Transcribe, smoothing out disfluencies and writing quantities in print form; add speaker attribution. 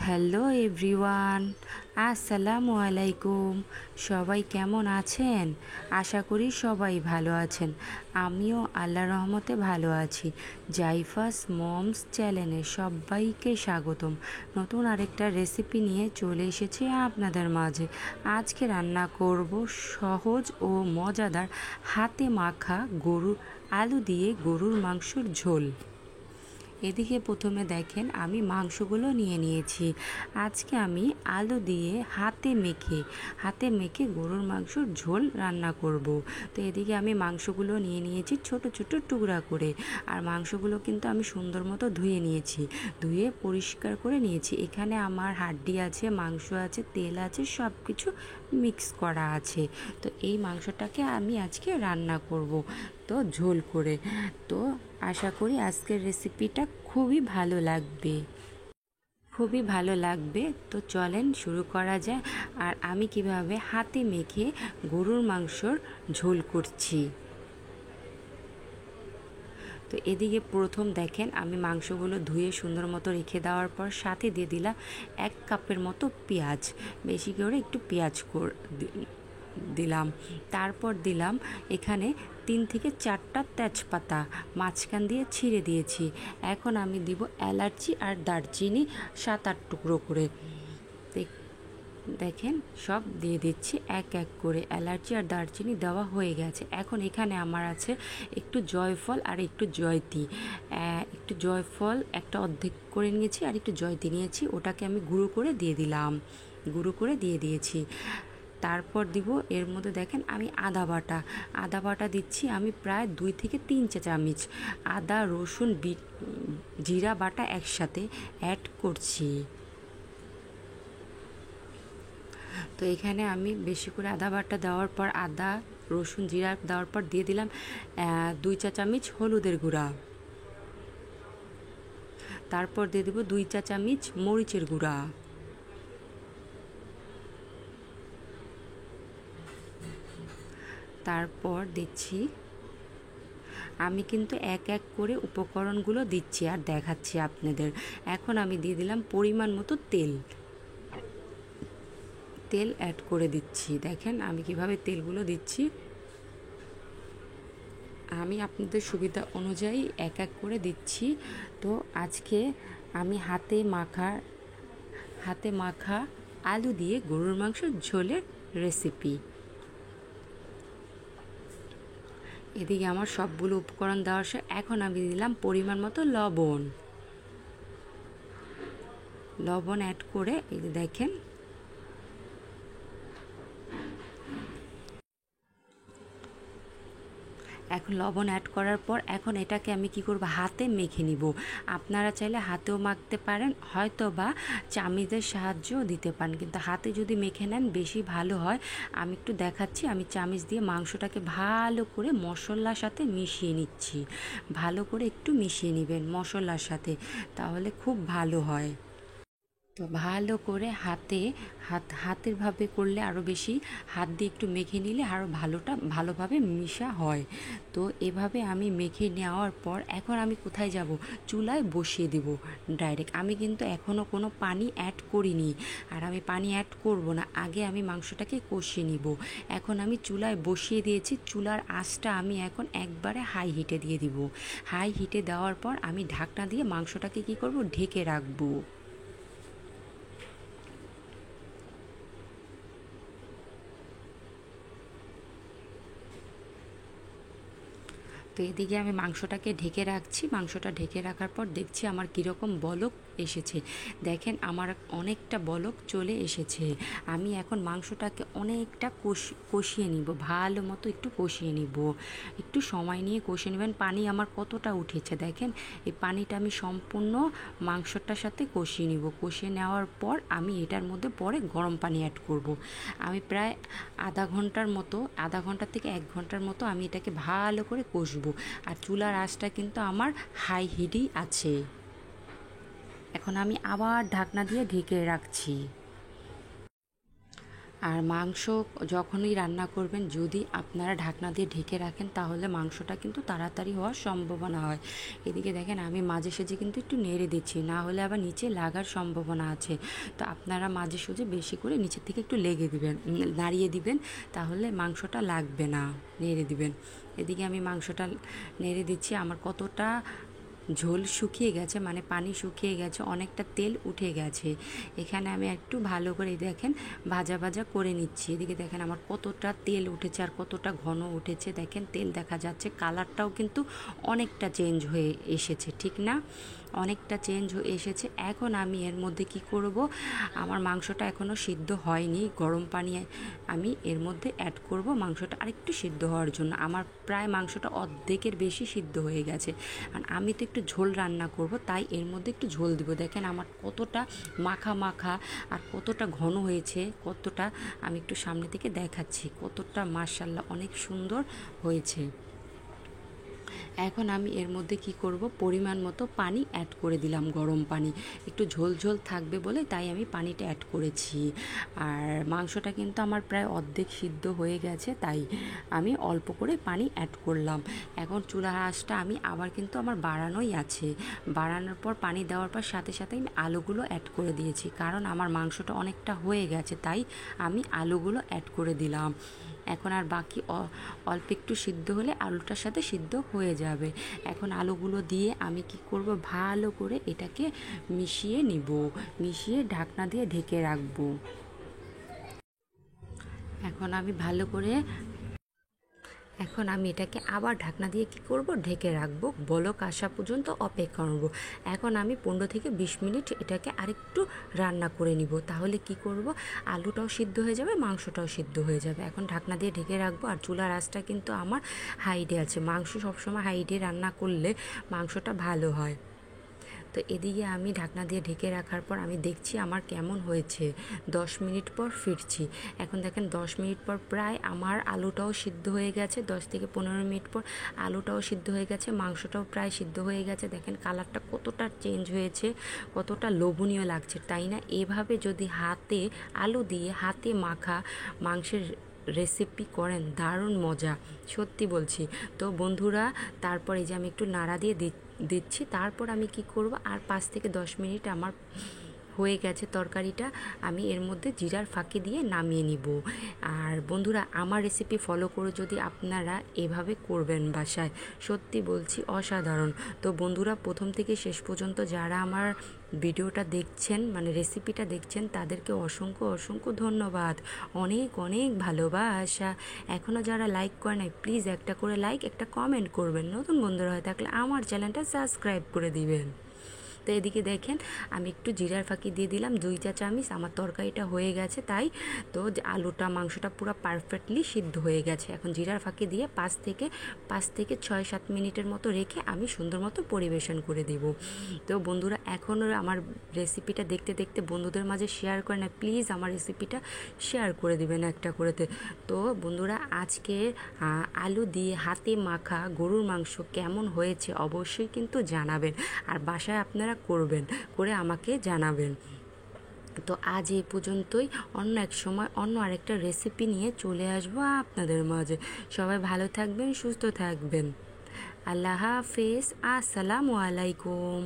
Speaker 1: Hello everyone, আসসালামু আলাইকুম। সবাই কেমন আছেন? আশা করি সবাই ভালো আছেন। আমিও আল্লাহর রহমতে ভালো আছি। জাইফাস মমস চ্যানেলে সবাইকে স্বাগতম। নতুন আরেকটা রেসিপি নিয়ে চলে এসেছি আপনাদের মাঝে। আজকে রান্না করব সহজ ও মজাদার হাতে মাখা আলু দিয়ে গরুর মাংসর ঝোল। এদিকে প্রথমে দেখেন আমি মাংসগুলো নিয়ে নিয়েছি। আজকে আমি আলু দিয়ে হাতে মেখে গরুর মাংসর ঝোল রান্না করব। তো এদিকে আমি মাংসগুলো নিয়ে নিয়েছি ছোট ছোট টুকরা করে। আর মাংসগুলো কিন্তু আমি সুন্দর মতো ধুয়ে নিয়েছি, ধুয়ে পরিষ্কার করে নিয়েছি। এখানে আমার হাড্ডি আছে, মাংস আছে, তেল আছে, সব কিছু মিক্স করা আছে। তো এই মাংসটাকে আমি আজকে রান্না করব, তো ঝোল করে। তো আশা করি আজকের রেসিপিটা খুবই ভালো লাগবে। তো চলেন শুরু করা যায়। আর আমি কিভাবে হাতে মেখে গরুর মাংসর ঝোল করছি। তো এদিকে প্রথম দেখেন আমি মাংসগুলো ধুয়ে সুন্দর মতো রেখে দেওয়ার পর সাথে দিয়ে দিলাম 1 কাপের মতো পেঁয়াজ, বেশি করে একটু পেঁয়াজ দিলাম। তারপর দিলাম এখানে 3 থেকে 4টা তেজপাতা মাঝখান দিয়ে ছিঁড়ে দিয়েছি। এখন আমি দিব এলাচি আর দারচিনি 7-8 টুকরো করে। দেখেন সব দিয়ে দিচ্ছি এক এক করে। এলাচি আর দারচিনি দেওয়া হয়ে গেছে। এখন এখানে আমার আছে একটু জয়ফল আর একটু জয়তি। একটু জয়ফল একটা অর্ধেক করে নিয়েছি আর একটু জয়তি নিয়েছি, ওটাকে আমি গুঁড়ো করে দিয়ে দিয়েছি। তারপর দিব এর মধ্যে দেখেন আমি আদা বাটা দিচ্ছি আমি প্রায় 2 থেকে 3 চা চামচ। আদা রসুন জিরা বাটা একসাথে অ্যাড করছি। তো এখানে আমি বেশি করে আদা বাটা দেওয়ার পর, আদা রসুন জিরা দেওয়ার পর দিয়ে দিলাম 2 চা চামচ হলুদের গুঁড়া। তারপর দিয়ে দেবো 2 চা চামচ মরিচের গুঁড়া। তারপর দিচ্ছি, আমি কিন্তু এক এক করে উপকরণগুলো দিচ্ছি আর দেখাচ্ছি আপনাদের। এখন আমি দিয়ে দিলাম পরিমাণ মতো তেল অ্যাড করে দিচ্ছি। দেখেন আমি কিভাবে তেলগুলো দিচ্ছি। আমি আপনাদের সুবিধা অনুযায়ী এক এক করে দিচ্ছি। তো আজকে আমি হাতে মাখা আলু দিয়ে গরুর মাংসের ঝোলের রেসিপি। এদিকে আমার সবগুলো উপকরণ দেওয়ার পর এখন আমি দিলাম পরিমাণ মতো লবণ অ্যাড করে এই দেখেন এখন লবণ অ্যাড করার পর এখন এটাকে আমি কি করব, হাতে মেখে নিব। আপনারা চাইলে হাতেও মাখতে পারেন, হয়তো বা চামিচের সাহায্যও দিতে পারেন, কিন্তু হাতে যদি মেখে নেন বেশি ভালো হয়। আমি একটু দেখাচ্ছি, আমি চামিচ দিয়ে মাংসটাকে ভালো করে মশলার সাথে মিশিয়ে নিচ্ছি। ভালো করে একটু মিশিয়ে নেবেন মশলার সাথে, তাহলে খুব ভালো হয়। তো ভালো করে হাতের ভাবে করলে আরও বেশি, হাত দিয়ে একটু মেখে নিলে আরও ভালোভাবে মিশা হয়। তো এভাবে আমি মেখে নেওয়ার পর এখন আমি কোথায় যাব, চুলায় বসিয়ে দেব ডাইরেক্ট। আমি কিন্তু এখনও কোনো পানি অ্যাড করিনি, আর আমি পানি অ্যাড করব না, আগে আমি মাংসটাকে কষিয়ে নিব। এখন আমি চুলায় বসিয়ে দিয়েছি, চুলার আঁচটা আমি এখন একবারে হাই হিটে দিয়ে দিব। হাই হিটে দেওয়ার পর আমি ঢাকনা দিয়ে মাংসটাকে কি করব, ঢেকে রাখবো। তো এদিকে আমি মাংসটাকে ঢেকে রাখছি। মাংসটা ঢেকে রাখার পর দেখছি আমার কীরকম বলক এসেছে। দেখেন আমার অনেকটা বলক চলে এসেছে। আমি এখন মাংসটাকে অনেকটা কষিয়ে নিব, ভালো মতো একটু কষিয়ে নিব। একটু সময় নিয়ে কষিয়ে নেবেন। পানি আমার কতটা উঠেছে দেখেন, এই পানিটা আমি সম্পূর্ণ মাংসটার সাথে কষিয়ে নিব। কষিয়ে নেওয়ার পর আমি এটার মধ্যে পরে গরম পানি অ্যাড করব। আমি প্রায় আধা ঘন্টা থেকে 1 ঘন্টার মতো আমি এটাকে ভালো করে কষবো। আর চুলার আঁচটা কিন্তু আমার হাই হিটেই আছে। এখন আমি আবার ঢাকনা দিয়ে ঢেকে রাখছি। আর মাংস যখনই রান্না করবেন যদি আপনারা ঢাকনা দিয়ে ঢেকে রাখেন তাহলে মাংসটা কিন্তু তাড়াতাড়ি হওয়ার সম্ভাবনা হয়। এদিকে দেখেন আমি মাঝে সাঝে কিন্তু একটু নেড়ে দিচ্ছি, না হলে আবার নিচে লাগার সম্ভাবনা আছে। তো আপনারা মাঝে সাঝে বেশি করে নিচের থেকে একটু লেগে দিবেন, নাড়িয়ে দিবেন, তাহলে মাংসটা লাগবে না, নেড়ে দিবেন। এদিকে আমি মাংসটা নেড়ে দিচ্ছি। আমার কতটা ঝোল শুকিয়ে গেছে, মানে পানি শুকিয়ে গেছে, অনেকটা তেল উঠে গেছে। এখানে আমি একটু ভালো করে দেখেন ভাজা ভাজা করে নিচ্ছি। এদিকে দেখেন আমার কতটা তেল উঠেছে আর কতটা ঘন উঠেছে, দেখেন তেল দেখা যাচ্ছে, কালারটাও কিন্তু অনেকটা চেঞ্জ হয়ে এসেছে, ঠিক না? অনেকটা চেঞ্জ হয়ে এসেছে। এখন আমি এর মধ্যে কি করব, আমার মাংসটা এখনও সিদ্ধ হয়নি, গরম পানি আমি এর মধ্যে অ্যাড করব মাংসটা আরেকটু সিদ্ধ হওয়ার জন্য। আমার প্রায় মাংসটা অর্ধেকের বেশি সিদ্ধ হয়ে গেছে, আর আমি তো একটু ঝোল রান্না করব, তাই এর মধ্যে একটু ঝোল দিব। দেখেন আমার কতটা মাখা মাখা আর কতটা ঘন হয়েছে, কতটা আমি একটু সামনে থেকে দেখাচ্ছি, কতটা মাশাআল্লাহ অনেক সুন্দর হয়েছে। এখন আমি এর মধ্যে কি করব, পরিমাণ মতো পানি অ্যাড করে দিলাম, গরম পানি। একটু ঝোল ঝোল থাকবে বলে তাই আমি পানিটা অ্যাড করেছি। আর মাংসটা কিন্তু আমার প্রায় অর্ধেক সিদ্ধ হয়ে গেছে, তাই আমি অল্প করে পানি অ্যাড করলাম। এখন চুলার আঁচটা আমি আবার কিন্তু আমার বাড়ানোই আছে। বাড়ানোর পর পানি দেওয়ার পর সাথে সাথে আমি আলুগুলো অ্যাড করে দিয়েছি, কারণ আমার মাংসটা অনেকটা হয়ে গেছে, তাই আমি আলুগুলো অ্যাড করে দিলাম। এখন আর বাকি অল্প একটু সিদ্ধ হলে আলুটার সাথে সিদ্ধ হয়ে যাবে। এখন আলুগুলো দিয়ে আমি কি করব, ভালো করে এটাকে মিশিয়ে নিব, মিশিয়ে ঢাকনা দিয়ে ঢেকে রাখবো। এখন আমি ভালো করে এখন আমি এটাকে আবার ঢাকনা দিয়ে কি করব, ঢেকে রাখবো, বলক আসা পর্যন্ত অপেক্ষা করব। এখন আমি 15 থেকে 20 মিনিট এটাকে আরেকটু রান্না করে নিব, তাহলে কি করব, আলুটাও সিদ্ধ হয়ে যাবে, মাংসটাও সিদ্ধ হয়ে যাবে। এখন ঢাকনা দিয়ে ঢেকে রাখবো। আর চুলার আঁচটা কিন্তু আমার হাইটে আছে, মাংস সবসময় হাইটে রান্না করলে মাংসটা ভালো হয়। তো এদিকে আমি ঢাকনা দিয়ে ঢেকে রাখার পর আমি দেখছি আমার কেমন হয়েছে। 10 মিনিট পর ফিরছি। এখন দেখেন 10 মিনিট পর প্রায় আমার আলুটাও সিদ্ধ হয়ে গেছে। 10 থেকে 15 মিনিট পর আলুটাও সিদ্ধ হয়ে গেছে, মাংসটাও প্রায় সিদ্ধ হয়ে গেছে। দেখেন কালারটা কতটা চেঞ্জ হয়েছে, কতটা লোভনীয় লাগছে, তাই না? এভাবে যদি হাতে আলু দিয়ে হাতে মাখা মাংসের রেসিপি করেন, দারুণ মজা, সত্যি বলছি। তো বন্ধুরা, তারপর এই যে আমি একটু নাড়া দিয়ে দিচ্ছি। তারপর আমি কি করব, আর 5 থেকে 10 মিনিট আমার হয়ে গেছে তরকারিটা, আমি এর মধ্যে জিরার ফাঁকি দিয়ে নামিয়ে নিব। আর বন্ধুরা, আমার রেসিপি ফলো করে যদি আপনারা এভাবে করবেন বাসায়, সত্যি বলছি অসাধারণ। তো বন্ধুরা, প্রথম থেকে শেষ পর্যন্ত যারা আমার ভিডিওটা দেখছেন, মানে রেসিপিটা দেখছেন, তাদেরকে অসংখ্য অসংখ্য ধন্যবাদ, অনেক অনেক ভালোবাসা। এখনও যারা লাইক করে নাই, প্লিজ একটা করে লাইক, একটা কমেন্ট করবেন। নতুন বন্ধুরা হয়ে থাকলে আমার চ্যানেলটা সাবস্ক্রাইব করে দিবেন। তো এদিকে দেখেন আমি একটু জিরার ফাঁকি দিয়ে দিলাম 2 চা চামচ। আমার তরকারিটা হয়ে গেছে, তাই তো আলুটা মাংসটা পুরো পারফেক্টলি সিদ্ধ হয়ে গেছে। এখন জিরার ফাঁকি দিয়ে 5 থেকে 6-7 মিনিটের মতো রেখে আমি সুন্দর মতো পরিবেশন করে দিব। তো বন্ধুরা, এখনও আমার রেসিপিটা দেখতে দেখতে বন্ধুদের মাঝে শেয়ার করে না, প্লিজ আমার রেসিপিটা শেয়ার করে দিবেন একটা করেতে। তো বন্ধুরা, আজকে আলু দিয়ে হাতে মাখা গরুর মাংস কেমন হয়েছে অবশ্যই কিন্তু জানাবেন, আর বাসায় আপনারা করবেন, করে আমাকে জানাবেন। তো আজ এই পর্যন্তই। অন্য এক সময় অন্য আরেকটা রেসিপি নিয়ে চলে আসবো আপনাদের মাঝে। সবাই ভালো থাকবেন, সুস্থ থাকবেন। আল্লাহ হাফেজ, আসসালামু আলাইকুম।